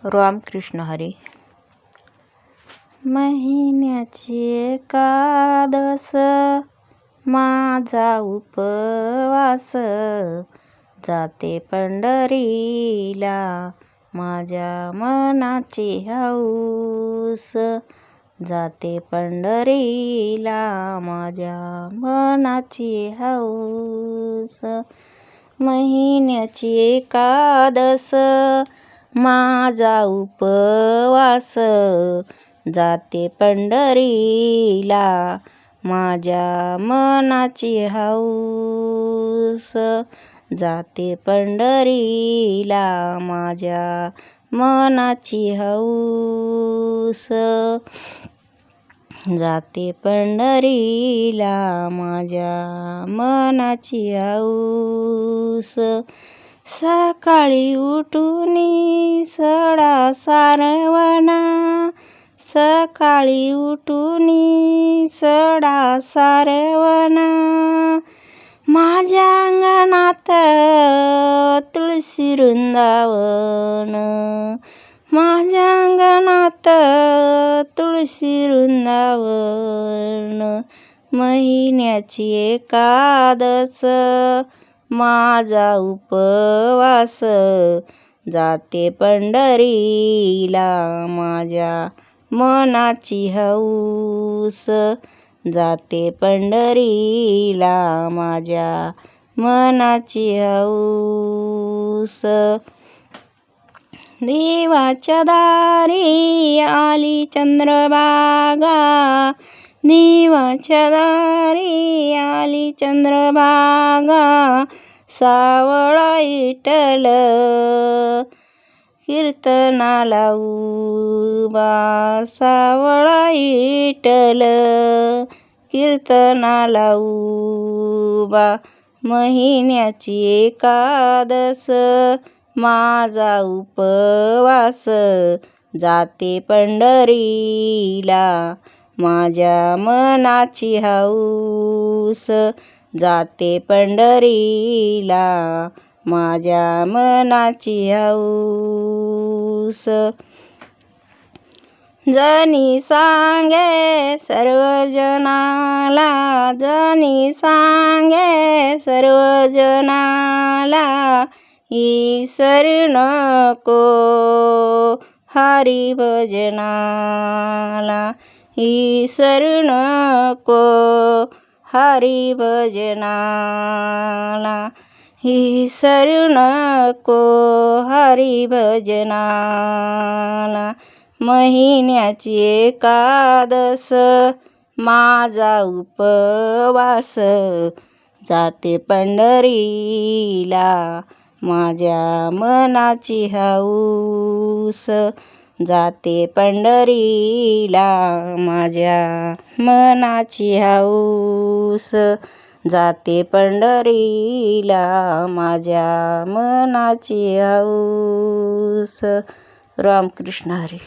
रामकृष्ण हरी. महिन्याची एकादस माझा उपवास, जाते पंढरीला माझ्या मनाची हौस. जाते पंढरीला माझ्या मनाची हौस. महिन्याची एकादस माझा उपवास, जाते पंढरीला माझ्या मनाची हौस. जाते पंढरीला माझ्या मनाची हौस. जाते पंढरीला माझ्या मनाची हौस. सकाळी उठूनी सडा सारवणा, सकाळी उठूनी सडा सारवणा, माझ्या अंगणात तुळशी वृंदावन, माझ्या अंगणात तुळशी वृंदावन. महिन्याची एकादस माझा उपवास, जाते पंढरीला माझ्या मनाची हौस. जाते पंढरीला माझ्या मनाची हौस. देवाच्या दारी आली चंद्रभागा, देवाच्या दारी आली चंद्रभागा, सावळा विठ्ठल कीर्तनाला उभा, सावळा विठ्ठल कीर्तनाला उभा. महिन्याची एकादस माझा उपवास, जाते पंढरीला माझ्या मनाची हौस. जाते पंढरीला माझ्या मनाची हौस. जनी सांगे सर्वजनाला, जनी सांगे सर्वजनाला, ईसरू नको हरी भजनाला, ईसरू नको हरी भजनाला, ईसरू नको हरी भजनाला. महिन्याची एकादस माझा उपवास, जाते पंढरीला माझ्या मनाची हौस. जाते पंढरीला माझ्या मनाची हौस. जाते पंढरीला माझ्या मनाची हौस. रामकृष्ण हरी.